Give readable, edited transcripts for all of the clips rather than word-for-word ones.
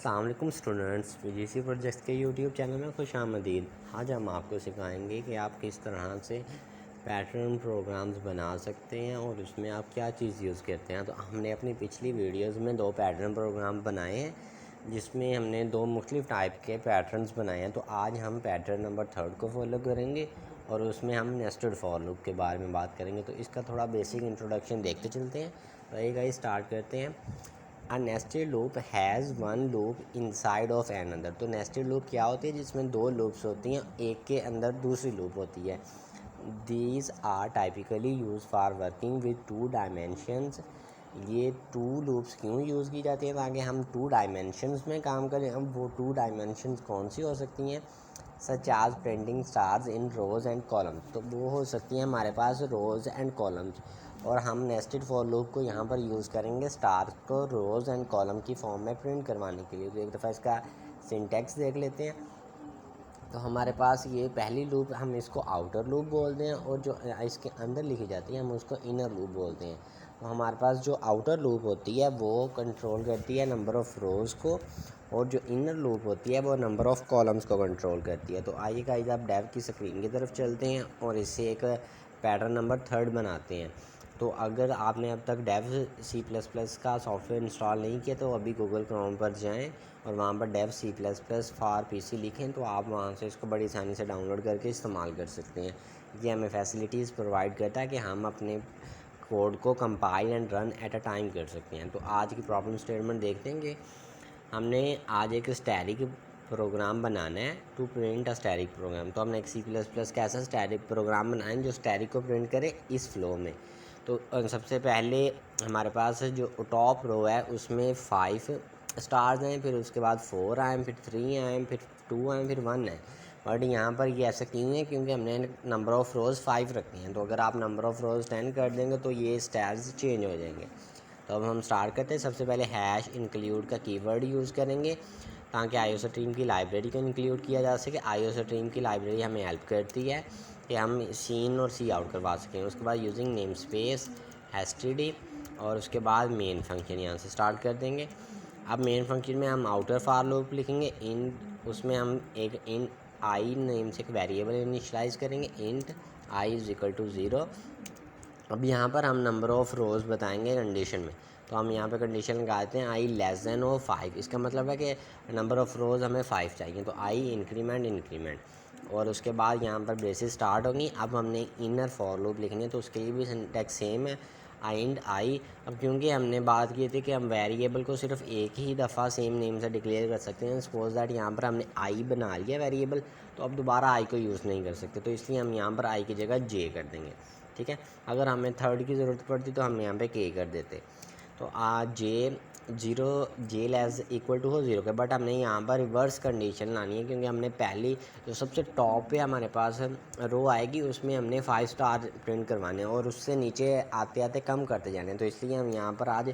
अस्सलाम वालेकुम students, PGC project के यूट्यूब चैनल में खुशामदीद। आज हम आपको सिखाएंगे कि आप किस तरह से पैटर्न प्रोग्राम्स बना सकते हैं और उसमें आप क्या चीज़ यूज़ करते हैं। तो हमने अपनी पिछली वीडियोस में 2 पैटर्न प्रोग्राम बनाए हैं जिसमें हमने 2 मुख्तलिफ टाइप के पैटर्न्स बनाए हैं। तो आज हम पैटर्न नंबर 3 को फॉलो करेंगे और उसमें हम नेस्टेड फॉर लूप के बारे में बात करेंगे। तो इसका थोड़ा बेसिक इंट्रोडक्शन देखते चलते हैं। तो एक गाइस स्टार्ट करते हैं। A nested loop has one loop inside of an other. तो नेस्टेड लूप क्या होती है? जिसमें 2 लूप्स होती हैं, एक के अंदर दूसरी लूप होती है। These are typically use for working with 2 dimensions. ये 2 लूप्स क्यों यूज़ की जाती हैं? ताकि हम 2 डायमेंशंस में काम करें। अब वो 2 डायमेंशंस कौन सी हो सकती हैं? Such as printing stars in rows and columns. तो वो हो सकती हैं हमारे पास रोज़ एंड कॉलम्स, और हम नेस्टेड फॉर लूप को यहाँ पर यूज़ करेंगे स्टार को रोज़ एंड कॉलम की फॉर्म में प्रिंट करवाने के लिए। तो एक दफ़ा इसका सिंटैक्स देख लेते हैं। तो हमारे पास ये पहली लूप, हम इसको आउटर लूप बोलते हैं, और जो इसके अंदर लिखी जाती है हम उसको इनर लूप बोलते हैं। तो हमारे पास जो आउटर लूप होती है वो कंट्रोल करती है नंबर ऑफ़ रोज़ को, और जो इनर लूप होती है वो नंबर ऑफ़ कॉलम्स को कंट्रोल करती है। तो आइए गाइस आप डेव की स्क्रीन की तरफ चलते हैं और इससे एक पैटर्न नंबर 3 बनाते हैं। तो अगर आपने अब तक डेव C++ का सॉफ्टवेयर इंस्टॉल नहीं किया तो अभी गूगल क्रोम पर जाएं और वहाँ पर डेव C++ फॉर PC लिखें, तो आप वहाँ से इसको बड़ी आसानी से डाउनलोड करके इस्तेमाल कर सकते हैं। ये हमें फैसिलिटीज़ प्रोवाइड करता है कि हम अपने कोड को compile and run at a time कर सकते हैं। तो आज की प्रॉब्लम स्टेटमेंट देखते हैं कि हमने आज एक स्टैटिक प्रोग्राम बनाना है to print a static program. तो हमने एक C++ का ऐसा स्टैटिक प्रोग्राम बनाए जो स्टैटिक को प्रिंट करे इस फ्लो में। तो सबसे पहले हमारे पास जो टॉप रो है उसमें 5 स्टार्स हैं, फिर उसके बाद 4 आए, फिर 3 आए, फिर 2 आए, फिर 1 है। बट यहाँ पर ये ऐसा क्यों है? क्योंकि हमने नंबर ऑफ़ रोज़ 5 रखी हैं। तो अगर आप नंबर ऑफ़ रोज़ 10 कर देंगे तो ये स्टार्स चेंज हो जाएंगे। तो अब हम स्टार्ट करते हैं। सबसे पहले हैश इंक्लूड का कीवर्ड यूज़ करेंगे ताकि आईओस्ट्रीम की लाइब्रेरी को इंक्लूड किया जा सके। आईओस्ट्रीम की लाइब्रेरी हमें हेल्प करती है कि हम सीन और सी आउट करवा सकें। उसके बाद यूजिंग नेम स्पेस एसटीडी, और उसके बाद मेन फंक्शन यहाँ से स्टार्ट कर देंगे। अब मेन फंक्शन में हम आउटर फॉर लूप लिखेंगे। इन उसमें हम एक इन आई नेम से एक वेरिएबल इनिशियलाइज करेंगे, int I is equal to 0। अब यहाँ पर हम नंबर ऑफ़ रोज़ बताएंगे कंडीशन में। तो हम यहाँ पे कंडीशन लगाते हैं आई लेस देन और 5। इसका मतलब है कि नंबर ऑफ़ रोज़ हमें 5 चाहिए। तो आई इंक्रीमेंट, और उसके बाद यहाँ पर ब्रेसेस स्टार्ट होंगी। अब हमने इनर फॉर लूप लिखनी है, तो उसके लिए भी सिंटैक्स सेम है, आई। अब क्योंकि हमने बात की थी कि हम वेरिएबल को सिर्फ एक ही दफ़ा सेम नेम से डिक्लेयर कर सकते हैं। सपोज दैट यहाँ पर हमने आई बना लिया वेरिएबल, तो अब दोबारा आई को यूज़ नहीं कर सकते। तो इसलिए हम यहाँ पर आई की जगह जे कर देंगे। ठीक है, अगर हमें 3 की ज़रूरत पड़ती तो हम यहाँ पे के कर देते। तो जे लेस इक्वल टू हो 0 के, बट हमने यहाँ पर रिवर्स कंडीशन लानी है क्योंकि हमने पहली जो सबसे टॉप पे हमारे पास रो आएगी उसमें हमने 5 स्टार प्रिंट करवाने हैं और उससे नीचे आते आते कम करते जाने हैं। तो इसलिए हम यहाँ पर आज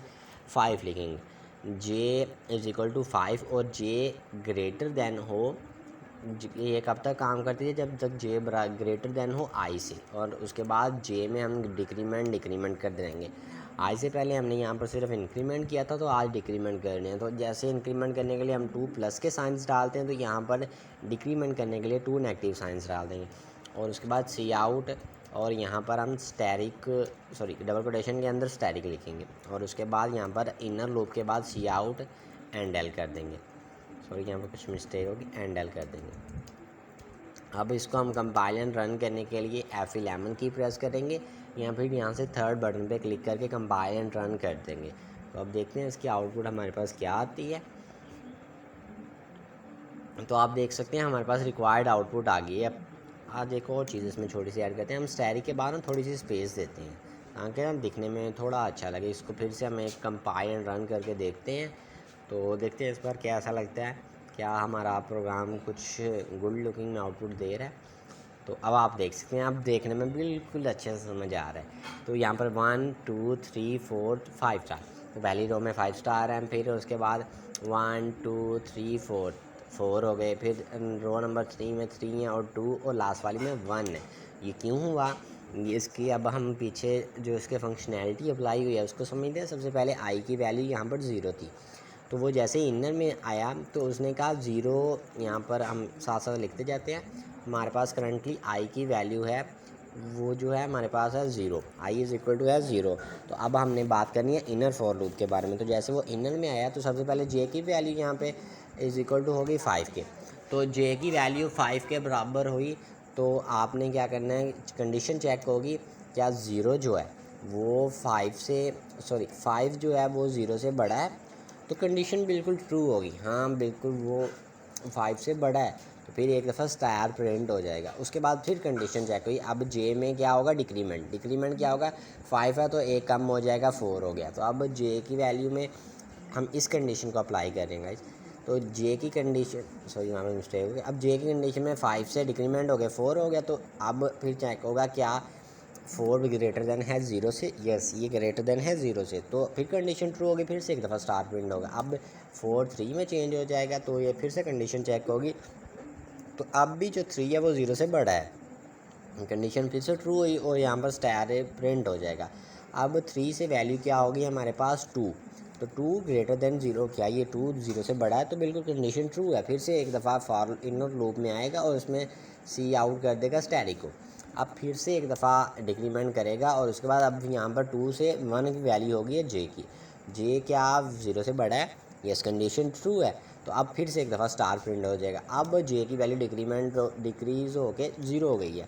5 लिखेंगे। जे इज़ इक्वल टू 5 और जे ग्रेटर देन हो। ये कब तक काम करती है? जब तक जे ग्रेटर देन हो आई से, और उसके बाद जे में हम डिक्रीमेंट कर देंगे। आई से पहले हमने यहाँ पर सिर्फ इंक्रीमेंट किया था, तो आज डिक्रीमेंट करने हैं। तो जैसे इंक्रीमेंट करने के लिए हम 2 प्लस के साइंस डालते हैं, तो यहाँ पर डिक्रीमेंट करने के लिए 2 नेगेटिव साइंस डाल देंगे। और उसके बाद सी आउट, और यहाँ पर हम डबल कोटेशन के अंदर स्टैटिक लिखेंगे, और उसके बाद यहाँ पर इनर लूप के बाद सी आउट एंड एल कर देंगे। यहाँ पर कुछ मिस्टेक होगी, एंड एल कर देंगे। अब इसको हम कंपाइल एंड रन करने के लिए F11 की प्रेस करेंगे, या फिर यहाँ से 3rd बटन पे क्लिक करके कंपाइल एंड रन कर देंगे। तो अब देखते हैं इसकी आउटपुट हमारे पास क्या आती है। तो आप देख सकते हैं हमारे पास रिक्वायर्ड आउटपुट आ गई है। आज एक और चीज़ इसमें छोटी सी ऐड करते हैं, हम स्टैटिक के बाद ना थोड़ी सी स्पेस देते हैं ताकि ना दिखने में थोड़ा अच्छा लगे। इसको फिर से हम एक कंपाइल एंड रन करके देखते हैं। तो देखते हैं इस बार कैसा लगता है, क्या हमारा प्रोग्राम कुछ गुड लुकिंग आउटपुट दे रहा है। तो अब आप देख सकते हैं, अब देखने में बिल्कुल अच्छे से समझ आ रहा है। तो यहाँ पर 1 2 3 4 5 स्टार, तो पहली रो में 5 स्टार हैं, फिर उसके बाद 1 2 3 4 हो गए, फिर रो नंबर 3 में 3 है और 2, और लास्ट वाली में 1 है। ये क्यों हुआ? ये इसकी अब हम पीछे जो इसके फंक्शनैलिटी अप्लाई हुई है उसको समझते हैं। सबसे पहले आई की वैल्यू यहाँ पर 0 थी, तो वो जैसे ही इनर में आया तो उसने कहा ज़ीरो, यहाँ पर हम साथ साथ लिखते जाते हैं। हमारे पास करंटली आई की वैल्यू है, वो जो है हमारे पास है zero, I is equal to है ज़ीरो। तो अब हमने बात करनी है इनर फॉर लूप के बारे में। तो जैसे वो इनर में आया तो सबसे पहले जे की वैल्यू यहाँ पे इज़ इक्वल टू होगी 5 के। तो जे की वैल्यू 5 के बराबर हुई तो आपने क्या करना है, कंडीशन चेक होगी क्या ज़ीरो जो है वो 5 जो है वो ज़ीरो से बड़ा है, तो कंडीशन बिल्कुल ट्रू होगी। हाँ बिल्कुल वो 5 से बड़ा है, तो फिर एक दफ़ा स्टार प्रिंट हो जाएगा। उसके बाद फिर कंडीशन चेक हुई। अब जे में क्या होगा, डिक्रीमेंट क्या होगा, 5 है तो एक कम हो जाएगा, 4 हो गया। तो अब जे की वैल्यू में हम इस कंडीशन को अप्लाई करेंगे। तो जे की कंडीशन, सॉरी यहाँ पे मिस्टेक हो गई। अब जे की कंडीशन में 5 से डिक्रीमेंट हो गया, 4 हो गया। तो अब फिर चेक होगा क्या 4 ग्रेटर देन है ज़ीरो से, यस ये ग्रेटर देन है ज़ीरो से, तो फिर कंडीशन ट्रू होगी, फिर से एक दफ़ा स्टार प्रिंट होगा। अब 4 3 में चेंज हो जाएगा, तो ये फिर से कंडीशन चेक होगी। तो अब भी जो 3 है वो ज़ीरो से बड़ा है, कंडीशन फिर से ट्रू हुई और यहाँ पर स्टार प्रिंट हो जाएगा। अब 3 से वैल्यू क्या होगी हमारे पास 2, तो 2 ग्रेटर देन ज़ीरो, क्या ये 2 ज़ीरो से बड़ा है, तो बिल्कुल कंडीशन ट्रू है। फिर से एक दफ़ा फॉर इनर लूप में आएगा और उसमें सी आउट कर देगा स्टैटिक को। अब फिर से एक दफ़ा डिक्रीमेंट करेगा और उसके बाद अब यहाँ पर 2 से 1 की वैल्यू होगी है जे की। जे क्या ज़ीरो से बड़ा है, यस कंडीशन ट्रू है। तो अब फिर से एक दफ़ा स्टार प्रिंट हो जाएगा। अब जे की वैल्यू डिक्रीज़ होके ज़ीरो हो गई है।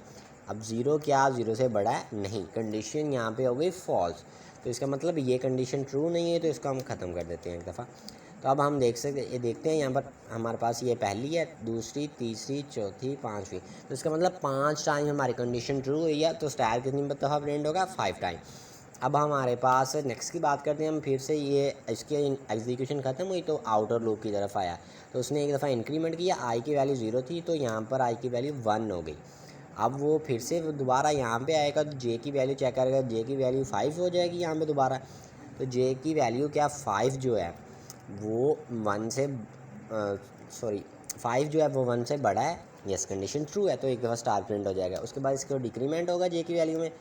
अब ज़ीरो क्या ज़ीरो से बड़ा है, नहीं, कंडीशन यहाँ पे हो गई फॉल्स। तो इसका मतलब ये कंडीशन ट्रू नहीं है, तो इसको हम ख़त्म कर देते हैं एक दफ़ा। तो अब हम देखते हैं यहाँ पर हमारे पास ये पहली है, दूसरी, तीसरी, चौथी, पाँचवीं। तो इसका मतलब 5 टाइम हमारी कंडीशन ट्रू हुई है, तो स्टार कितनी दफ़ा प्रिंट होगा, 5 टाइम। अब हमारे पास नेक्स्ट की बात करते हैं हम। फिर से ये इसकी एग्जीक्यूशन ख़त्म हुई तो आउटर लूप की तरफ आया। तो उसने एक दफ़ा इंक्रीमेंट किया, आई की वैल्यू 0 थी तो यहाँ पर आई की वैल्यू 1 हो गई। अब वो फिर से दोबारा यहाँ पे आएगा तो जे की वैल्यू चेक करेगा, जे की वैल्यू 5 हो जाएगी यहाँ पे दोबारा। तो जे की वैल्यू क्या 5 जो है वो 1 से 5 जो है वो 1 से बड़ा है, यस कंडीशन ट्रू है, तो एक दफ़ा स्टार प्रिंट हो जाएगा। उसके बाद इसको डिक्रीमेंट होगा जे की वैल्यू में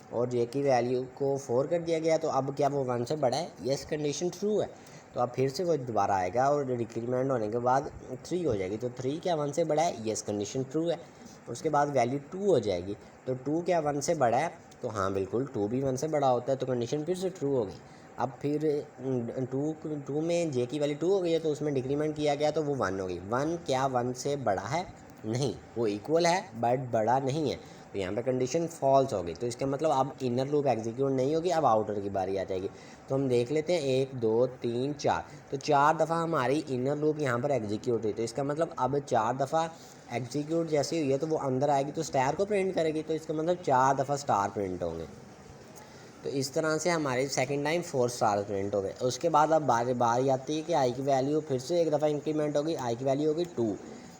और जे की वैल्यू को 4 कर दिया गया, तो अब क्या वो 1 से बड़ा है, यस कंडीशन ट्रू है। तो अब फिर से वो दोबारा आएगा और डिक्रीमेंट होने के बाद 3 हो जाएगी, तो 3 क्या 1 से बड़ा है, यस कंडीशन ट्रू है। उसके बाद वैल्यू 2 हो जाएगी, तो 2 क्या 1 से बड़ा है, तो हाँ बिल्कुल 2 भी 1 से बड़ा होता है, तो कंडीशन फिर से ट्रू हो गई। अब फिर 2 में जे की वैल्यू 2 हो गई है तो उसमें डिक्रीमेंट किया गया तो वो 1 हो गई। 1 क्या 1 से बड़ा है, नहीं, वो इक्वल है बट बड़ा नहीं है, तो यहाँ पे कंडीशन फॉल्स हो गई। तो इसका मतलब अब इनर लूप एग्जीक्यूट नहीं होगी, अब आउटर की बारी आ जाएगी। तो हम देख लेते हैं 1 2 3 4, तो 4 दफ़ा हमारी इनर लूप यहाँ पर एग्जीक्यूट हुई। तो इसका मतलब अब 4 दफ़ा एग्जीक्यूट जैसी हुई है तो वो अंदर आएगी तो स्टार को प्रिंट करेगी, तो इसका मतलब 4 दफ़ा स्टार प्रिंट होंगे। तो इस तरह से हमारे सेकंड टाइम 4 स्टार प्रिंट हो गए। उसके बाद अब बारी आती है कि आई की वैल्यू फिर से एक दफ़ा इंक्रीमेंट होगी, आई की वैल्यू होगी 2,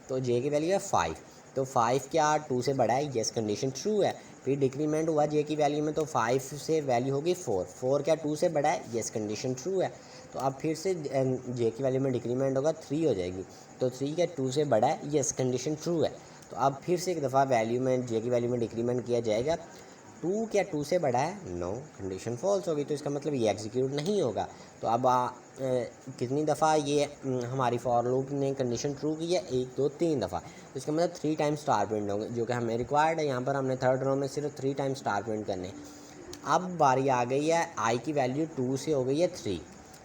तो जे की वैल्यू है 5, तो 5 क्या 2 से बड़ा है, यस कंडीशन ट्रू है। फिर डिक्रीमेंट हुआ जे की वैल्यू में, तो 5 से वैल्यू होगी 4, 4 क्या 2 से बड़ा है, यस कंडीशन ट्रू है। तो अब फिर से जे की वैल्यू में डिक्रीमेंट होगा, 3 हो जाएगी, तो 3 क्या 2 से बड़ा है, यस कंडीशन ट्रू है। तो अब फिर से एक दफ़ा वैल्यू में जे की वैल्यू में डिक्रीमेंट किया जाएगा, 2 क्या 2 से बड़ा है, नो, कंडीशन फॉल्स होगी, तो इसका मतलब ये एग्जीक्यूट नहीं होगा। तो अब कितनी दफ़ा ये हमारी फॉर लूप ने कंडीशन ट्रू की है, 1 2 3 दफ़ा, तो इसका मतलब 3 टाइम स्टार प्रिंट होंगे, जो कि हमें रिक्वायर्ड है। यहाँ पर हमने थर्ड रो में सिर्फ 3 टाइम स्टार प्रिंट करने। अब बारी आ गई है आई की वैल्यू 2 से हो गई है 3,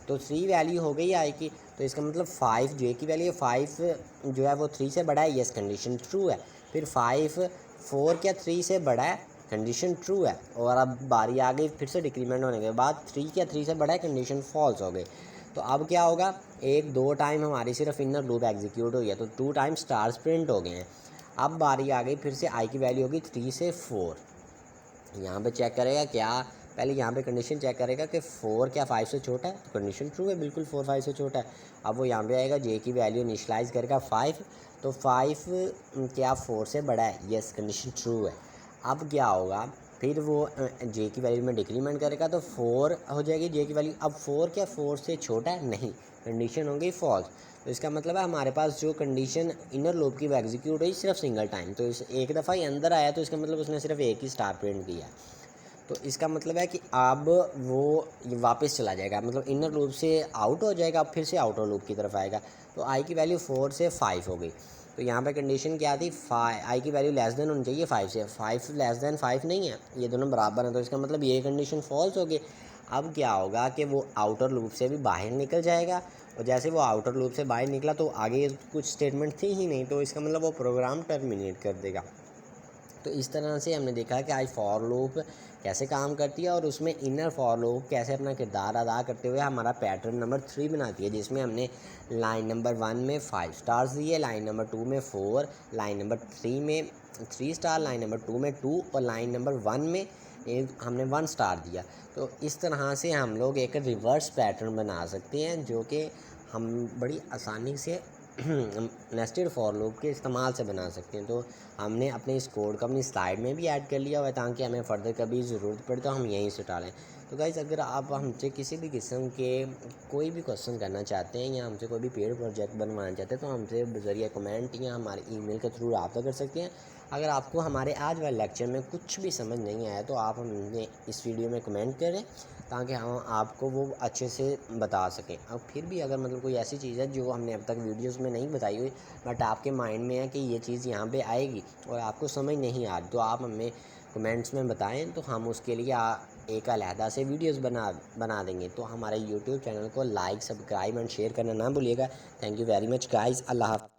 तो 3 वैल्यू हो गई है आई की, तो इसका मतलब 5 जे की वैल्यू 5 जो है वो 3 से बड़ा है, यस कंडीशन ट्रू है। फिर 5 4 क्या 3 से बड़ा है, कंडीशन ट्रू है। और अब बारी आ गई फिर से डिक्रीमेंट होने के बाद 3 क्या 3 से बड़ा है, कंडीशन फॉल्स हो गई। तो अब क्या होगा, 1 2 टाइम हमारी सिर्फ इनर लूप एग्जीक्यूट हुई है, तो 2 टाइम स्टार्स प्रिंट हो गए हैं। अब बारी आ गई फिर से आई की वैल्यू होगी 3 से 4, यहाँ पे चेक करेगा क्या, पहले यहाँ पे कंडीशन चेक करेगा कि 4 क्या 5 से छोटा है, तो कंडीशन ट्रू है, बिल्कुल 4 5 से छोटा है। अब वो यहाँ पे आएगा जे की वैल्यू इनिशलाइज करेगा 5, तो 5 क्या 4 से बड़ा है, यस कंडीशन ट्रू है। अब क्या होगा, फिर वो जे की वैल्यू में डिक्रीमेंट करेगा तो 4 हो जाएगी जे की वैल्यू। अब 4 क्या 4 से छोटा है, नहीं, कंडीशन हो गई फॉल्स। तो इसका मतलब है हमारे पास जो कंडीशन इनर लूप की वो एग्जीक्यूट हुई सिर्फ सिंगल टाइम, तो इस एक दफ़ा ही अंदर आया, तो इसका मतलब उसने सिर्फ एक ही स्टार प्रिंट किया। तो इसका मतलब है कि अब वो वापस चला जाएगा, मतलब इनर लूप से आउट हो जाएगा, फिर से आउटर लूप की तरफ आएगा। तो आई की वैल्यू 4 से 5 हो गई। तो यहाँ पे कंडीशन क्या थी, आई की वैल्यू लेस देन होनी चाहिए 5 से, 5 लेस देन 5 नहीं है, ये दोनों बराबर हैं, तो इसका मतलब ये कंडीशन फॉल्स हो गई। अब क्या होगा कि वो आउटर लूप से भी बाहर निकल जाएगा, और जैसे वो आउटर लूप से बाहर निकला तो आगे कुछ स्टेटमेंट थी ही नहीं, तो इसका मतलब वो प्रोग्राम टर्मिनेट कर देगा। तो इस तरह से हमने देखा कि आज फॉर लूप कैसे काम करती है, और उसमें इनर फॉर लूप कैसे अपना किरदार अदा करते हुए हमारा पैटर्न नंबर 3 बनाती है, जिसमें हमने लाइन नंबर 1 में 5 स्टार्स दिए, लाइन नंबर 2 में 4, लाइन नंबर 3 में 3 स्टार, लाइन नंबर 2 में 2 और लाइन नंबर 1 में हमने 1 स्टार दिया। तो इस तरह से हम लोग एक रिवर्स पैटर्न बना सकते हैं, जो कि हम बड़ी आसानी से नेस्टेड फॉर लूप के इस्तेमाल से बना सकते हैं। तो हमने अपने इस कोड को अपनी स्लाइड में भी ऐड कर लिया हुआ है, ताकि हमें फ़र्दर कभी ज़रूरत पड़े तो हम यहीं से डालें। तो गाइज़, अगर आप हमसे किसी भी किस्म के कोई भी क्वेश्चन करना चाहते हैं या हमसे कोई भी पेड प्रोजेक्ट बनवाना चाहते हैं, तो हमसे ज़रिए कमेंट या हमारे ईमेल के थ्रू रब्ता कर सकते हैं। अगर आपको हमारे आज वाले लेक्चर में कुछ भी समझ नहीं आया तो आप हमें इस वीडियो में कमेंट करें, ताकि हम आपको वो अच्छे से बता सकें। और फिर भी अगर मतलब कोई ऐसी चीज़ है जो हमने अब तक वीडियोस में नहीं बताई हुई, बट आपके माइंड में है कि ये चीज़ यहाँ पे आएगी और आपको समझ नहीं आ रही, तो आप हमें कमेंट्स में बताएं, तो हम उसके लिए एक अलहदा से वीडियोस बना देंगे। तो हमारे यूट्यूब चैनल को लाइक, सब्सक्राइब एंड शेयर करना ना भूलिएगा। Thank you very much guys, अल्लाह हाफ़िज़।